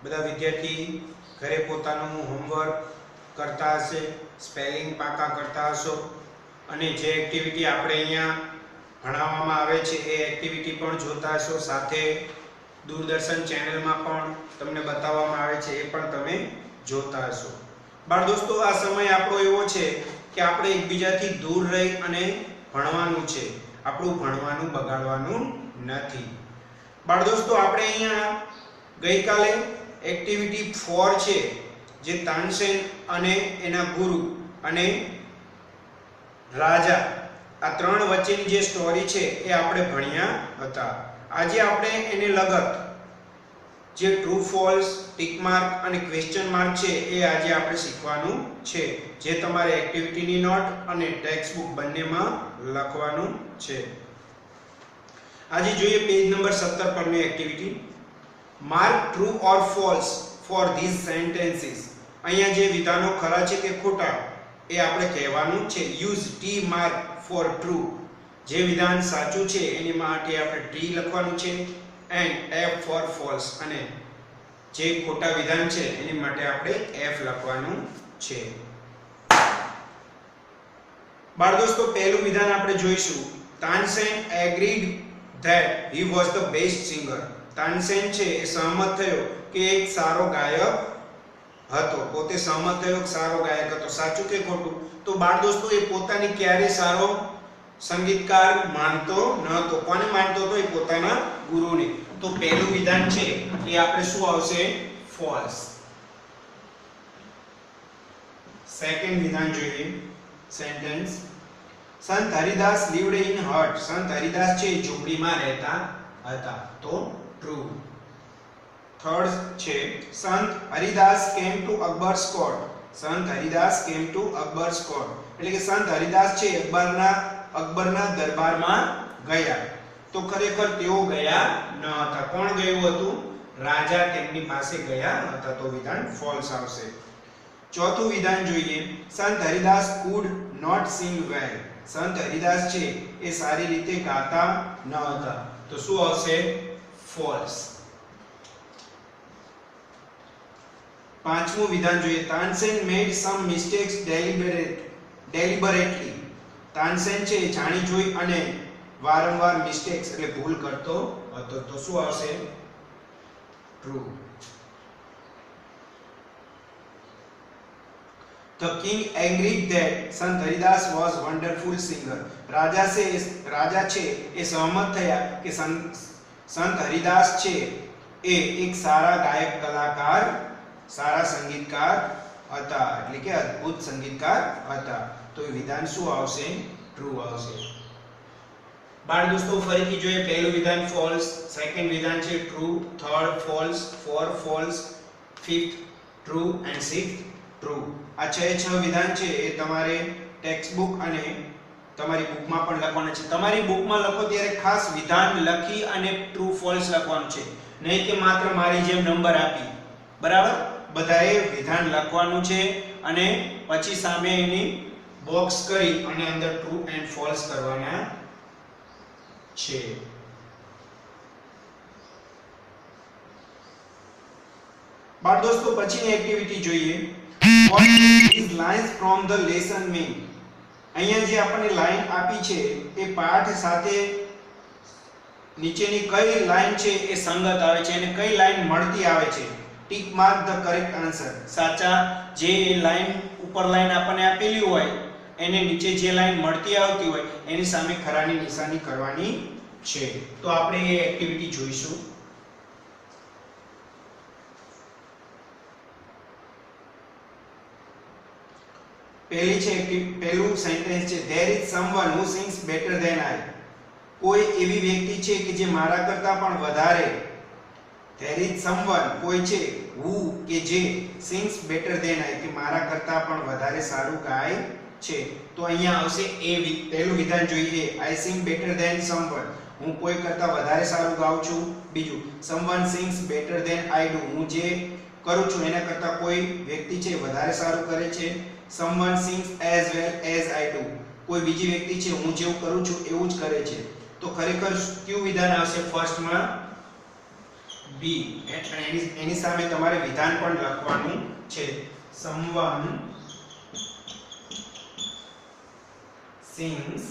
બધા વિદ્યાર્થી ઘરે પોતાનું હોમવર્ક કરતા હશે, સ્પેલિંગ પાકા કરતા હશો અને જે એક્ટિવિટી આપણે અહીંયા ભણાવવામાં આવે છે એ એક્ટિવિટી પણ જોતા હશો, સાથે દૂરદર્શન ચેનલમાં પણ તમને બતાવવામાં આવે છે એ પણ તમે જોતા હશો. બાળ દોસ્તો, આ સમય આપણો એવો છે કે આપણે એકબીજાથી દૂર રહી અને ભણવાનું છે, આપણું ભણવાનું બગાડવાનું નથી. બાળ દોસ્તો, આપણે અહીંયા ગઈકાલે એક્ટિવિટી 4 છે જે તાનસેન અને એના ગુરુ અને રાજા આ ત્રણ વચ્ચેની જે સ્ટોરી છે એ આપણે ભણ્યા હતા. આજે આપણે એને લગત જે ટ્રુ ફોલ્સ, ટિક માર્ક અને ક્વેશ્ચન માર્ક છે એ આજે આપણે શીખવાનું છે, જે તમારે એક્ટિવિટીની નોટ અને ટેક્સ્ટ બુક બંનેમાં લખવાનું છે. આજે જોઈએ પેજ નંબર 17 પરની activity. Mark true or false for this sentences. અહીંયા જે વિધાનો ખરા છે કે ખોટા એ આપણે કહેવાનું છે. Use T mark for true. જે વિધાન સાચું છે એની માટે આપણે ટી લખવાનું છે, એન્ડ એફ ફોર ફોલ્સ. અને જે ખોટા વિધાન છે એની માટે આપણે એફ લખવાનું છે. બાળ દોસ્તો, પહેલું વિધાન આપણે જોઈશું. Tansen agreed that he was the best singer. Tansen છે એ સહમત થયો કે એક સારો ગાયક હતો. પોતે સહમત થયો કે સારો ગાયક હતો. સાચું કે ખોટું? તો બાળ દોસ્તો, એ પોતાને ક્યારે સારો સંગીતકાર માનતો ન હતો. કોને માનતો હતો? એ પોતાના ગુરુને. તો પહેલું વિધાન છે એ આપણે શું આવશે? ફોલ્સ. સેકન્ડ વિધાન જોઈએ. સેન્ટેન્સ. સંત હરિદાસ lived in hut. સંત હરિદાસ છે ઝૂંપડીમાં રહેતા હતા. તો ટ્રુ. થર્ડ છે સંત Haridas came to Akbar's court. સંત Haridas came to Akbar's court. એટલે કે સંત હરિદાસ છે અકબરના દરબારમાં ગયા. તો ખરેખર તેઓ ગયા ન હતા. કોણ ગયું હતું? રાજા તેમની પાસે ગયા હતા. તો વિધાન ફોલ્સ આવશે. ચોથું વિધાન જોઈએ. સંત Haridas could not sing well. સંત હરિદાસ છે એ સારી રીતે ગાતા ન હતા. તો શું આવશે? ફોલ્સ. પાંચમું વિધાન જોઈએ. Tansen made some mistakes deliberately. Tansen છે જાણી જોઈ અને વારંવાર મિસ્ટેક્સ એટલે ભૂલ કરતો હતો. તો શું આવશે? True. The king agreed that Sant Haridas was wonderful singer. રાજા છે એ સહમત થયા કે સંત હરિદાસ છે એ એક સારા ગાયક કલાકાર, સારા સંગીતકાર હતા, એટલે કે અદ્ભુત સંગીતકાર હતા. તો એ વિધાન શું આવશે? ટ્રુ આવશે. બાળ દોસ્તો, ફરીથી જોઈએ. પહેલું વિધાન ફોલ્સ, સેકન્ડ વિધાન છે true, third false, fourth false, fifth true and sixth true. આ 6 વિધાન છે એ તમારે ટેક્સ્ટ બુક અને તમારી બુકમાં પણ લખવાના છે. તમારી બુકમાં લખો ત્યારે ખાસ વિધાન લખી અને ટ્રુ ફોલ્સ લખવાનું છે, નહીં કે માત્ર મારી જેમ નંબર આપી. બરાબર? બધાએ વિધાન લખવાનું છે અને પછી સામે એની બોક્સ કરી અને અંદર ટ્રુ એન્ડ ફોલ્સ કરવાના છે. બાળ દોસ્તો, પછીની એક્ટિવિટી જોઈએ. What these lines from the lesson mean? અહીંયા જે આપણને લાઈન આપી છે એ પાઠ સાથે નીચેની કઈ લાઈન છે એ સંગત આવે છે અને કઈ લાઈન મળતી આવે છે. Tick mark the correct answer. સાચા જે લાઈન ઉપર લાઈન આપણને આપેલી હોય એને નીચે જે લાઈન મળતી આવતી હોય એની સામે ખરાની નિશાની કરવાની છે. તો આપણે એ એક્ટિવિટી જોઈશું. પહેલું સેન્ટેન્સ છે there is someone who sings better than I. કોઈ એવી વ્યક્તિ છે કે જે મારા કરતા પણ વધારે. there is someone કોઈ છે who કે જે sings better than I કે મારા કરતા પણ વધારે સારું ગાય છે. તો અહીંયા આવશે એ. પહેલું વિધાન જોઈએ. I sing better than someone. હું કોઈ કરતા વધારે સારું ગાઉં છું. બીજું someone sings better than I do. હું જે કરું છું એના કરતા કોઈ વ્યક્તિ છે વધારે સારું કરે છે. someone sings as well as I do. કોઈ બીજી વ્યક્તિ છે હું જેવું કરું છું એવું જ કરે છે. તો ખરેખર કયું વિધાન આવશે ફર્સ્ટમાં? બી એની સામે તમારે વિધાન પણ લખવાનું છે. someone sings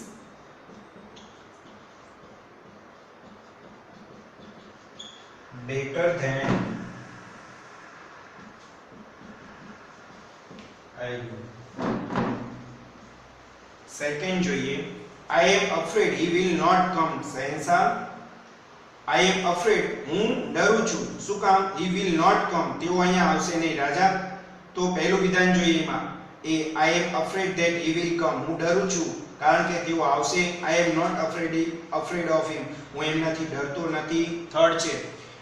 better than I do. Second જોઈએ, I am afraid he will not come. શહેનશાહ, I am afraid, હું ડરું છું. શું કામ? He will not come, તેઓ અહીંયા આવશે નહીં. રાજા, તો પહેલું વિધાન જોઈએ એમાં એ I am afraid that he will come, હું ડરું છું કારણ કે તેઓ આવશે. I am not afraid of him, હું એમનાથી ડરતો નથી. થર્ડ છે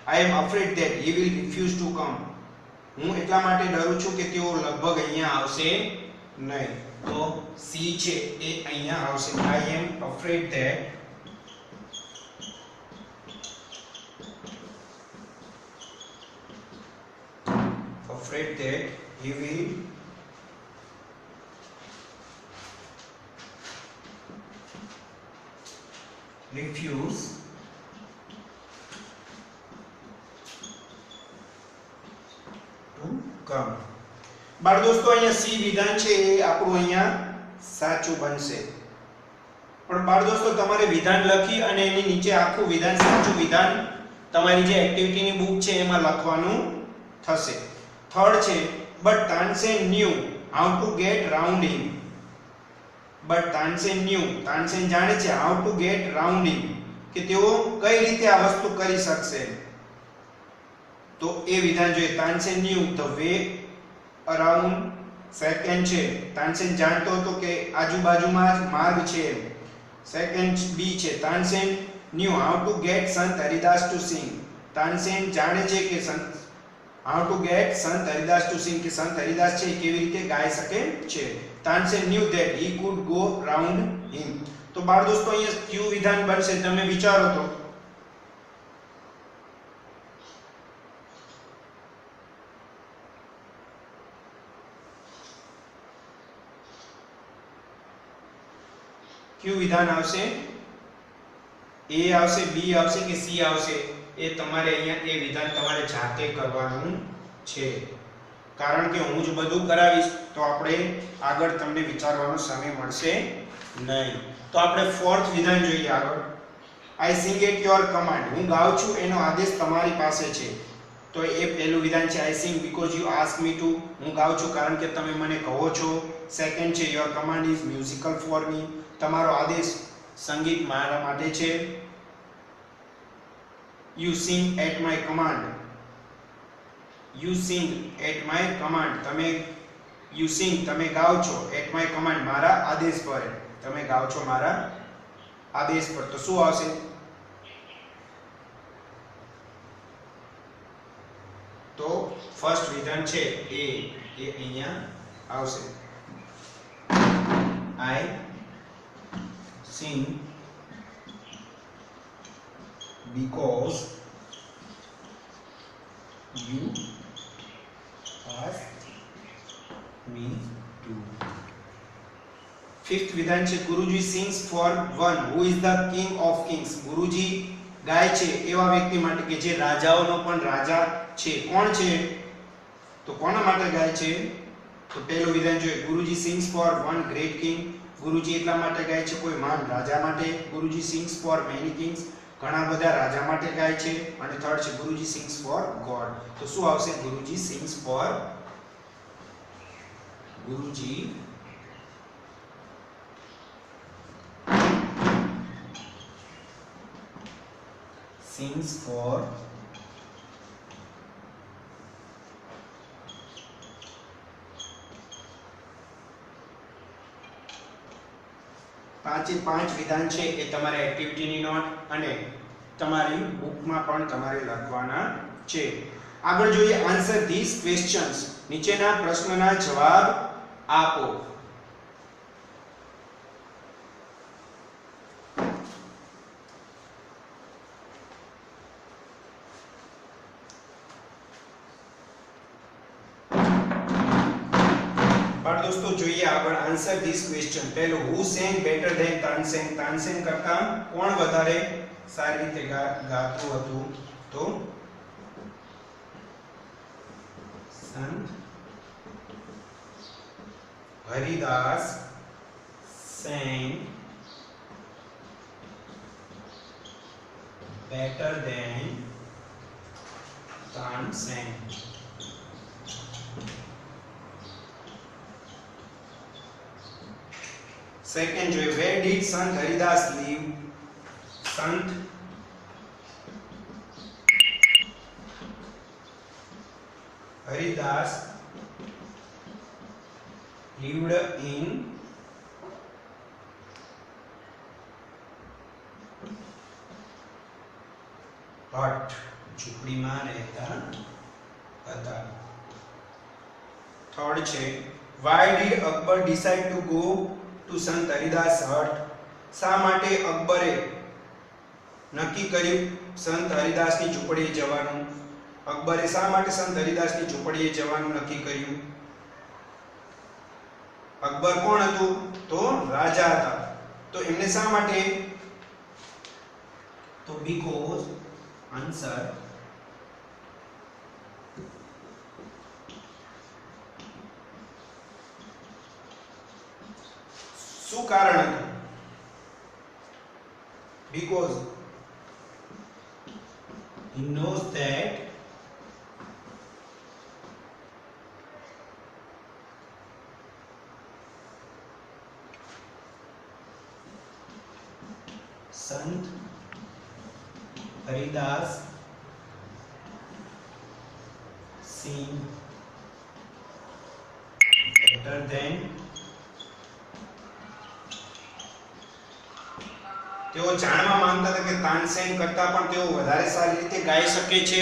I am afraid that he will refuse to come, હું એટલા માટે ડરું છું કે તેઓ લગભગ અહીંયા આવશે નહીં. તો સી છે એ અહીંયા આવશે. I am afraid that he will refuse to come. બાળ દોસ્તો, અહીંયા સી વિધાન છે એ આપણું અહીંયા સાચું બનશે. પણ બાળ દોસ્તો, તમારે વિધાન લખી અને એની નીચે આખું વિધાન, સાચું વિધાન તમારી જે એક્ટિવિટીની બુક છે એમાં લખવાનું થશે. થર્ડ છે but Tansen knew how to get round him. but Tansen knew, Tansen જાણે છે how to get round him, કે તેઓ કઈ રીતે આ વસ્તુ કરી શકશે. તો એ વિધાન જોઈએ. Tansen knew the way around. Second છે તાનસેન જાણતો હતો કે આજુબાજુમાં જ માર્ગ છે. સેકન્ડ બી છે Tansen knew how to get Sant Haridas to sing. Tansen જાણે છે કે how to get Sant Haridas to sing, કે સંત હરિદાસ છે કેવી રીતે ગાઈ શકે છે. Tansen knew that he could go round him. તો બાળ દોસ્તો, અહીંયા કયું વિધાન બનશે તમે વિચારો તો. કયું વિધાન આવશે? એ આવશે, બી આવશે કે સી આવશે? એ તમારે અહીંયા એ વિધાન તમારે જાતે કરવાનું છે. કારણ કે હું જ બધું કરાવીશ તો આપણે આગળ તમને વિચારવાનો સમય મળશે નહીં. તો આપણે ફોર્થ વિધાન જોઈએ આગળ. I sing at your command, હું ગાઉં છું એનો આદેશ તમારી પાસે છે. તો એ પહેલું વિધાન છે I sing because you ask me to, હું ગાઉં છું કારણ કે તમે મને કહો છો. સેકન્ડ છે your command is musical for me, તમારો આદેશ સંગીત મારા માટે છે. You sing at my command, you sing at my command, you sing, તમે ગાઓ છો at my command, મારા આદેશ પર, તમે ગાઓ છો મારા આદેશ પર. તો શું આવશે? તો ફર્સ્ટ વિધાન છે એ અહીંયા આવશે. I sing because you asked me to. Fifth વિધાન છે ગુરુજી sings for one who is the king of kings. ગુરુજી ગાય છે એવા વ્યક્તિ માટે કે જે રાજાઓનો પણ રાજા છે. કોણ છે? તો કોના માટે ગાય છે? તો પહેલું વિધાન જોઈએ ગુરુજી sings for one great king. ગુરુજી એટલા માટે ગાય છે કોઈ મહાન રાજા માટે. ગુરુજી sings for many kings, ઘણા બધા રાજા માટે ગાય છે. અને થર્ડ છે ગુરુજી sings for God. તો શું આવશે? ગુરુજી sings for, Guruji sings for પાંચે પાંચ વિધાન છે એ તમારે એક્ટિવિટીની નોટ અને તમારી બુકમાં પણ તમારે લખવાના છે. આગળ જોઈએ આન્સર ધીસ ક્વેશ્ચન્સ. નીચેના પ્રશ્નના જવાબ આપો. બાળ દોસ્તો જોઈએ આગળ આન્સર ધીસ ક્વેશ્ચન. પહેલું who sang better than Tansen. Tansen કરતા કોણ વધારે સારી રીતે ગાતું હતું? તો संत Haridas sang better than Tansen. Second જોઈએ, where did Sant Haridas live? Sant Haridas lived in हट, झूपड़ीમાં રહેતા હતા. થર્ડ છે, why did Akbar decide to go to Sant Haridas hut? શા માટે અકબરે નક્કી કર્યું સંત હરિદાસની ઝૂંપડીએ જવાનું? અકબરે શા માટે સંત હરિદાસની ઝૂંપડીએ જવાનું નક્કી કર્યું? અકબર કોણ હતું? તો રાજા હતા. તો એમને શા માટે? તો because answer શું કારણ હતું? because he knows that Sant Haridas sing better than તેઓ જાણવા માંગતા હતા કે તાનસેન કરતા પણ તેઓ વધારે સારી રીતે ગાઈ શકે છે.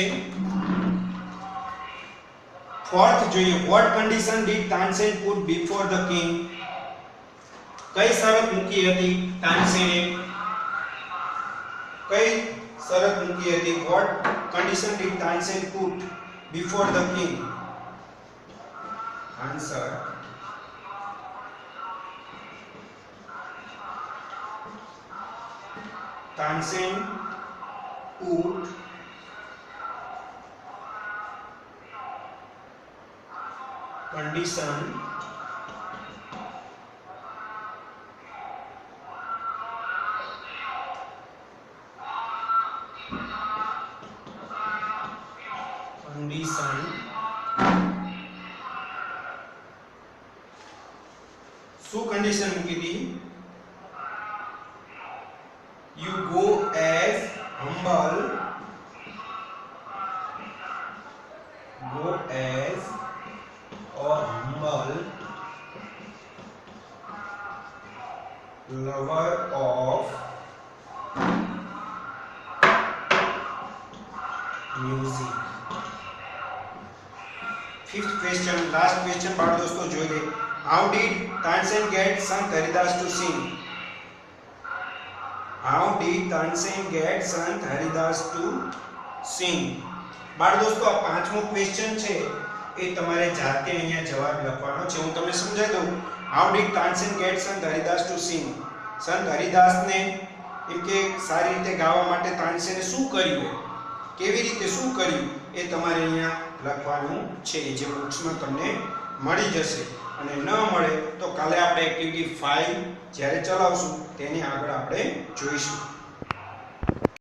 ફોર્થ જોઈએ, what condition did Tansen put before the king? કઈ શરત મૂકી હતી તાનસેને? કઈ શરત મૂકી હતી? what condition did Tansen put before the king? answer Tansen put condition શું કન્ડિશન મૂકી હતી? you go as humble lover of music. Fifth question, last question બાળ દોસ્તો જોઈએ. How did Tansen get Sant Haridas to sing? How did Tansen get Sant Haridas to sing? બાળ દોસ્તો આ પાંચમો ક્વેશ્ચન છે એ તમારે જાતે અહીંયા જવાબ લખવાનો છે. હું તમને સમજાવી દઉં. How did Tansen get Sant Haridas to sing? સંત હરિદાસને એમ કે સારી રીતે ગાવા માટે તાનસેને શું કર્યું, કેવી રીતે શું કર્યું એ તમારે અહીંયા લખવાનું છે, જે બુક્સમાં તમને મળી જશે. અને ન મળે તો કાલે આપણે એક્ટિવિટી 5 જ્યારે ચલાવશું તેની આગળ આપણે જોઈશું.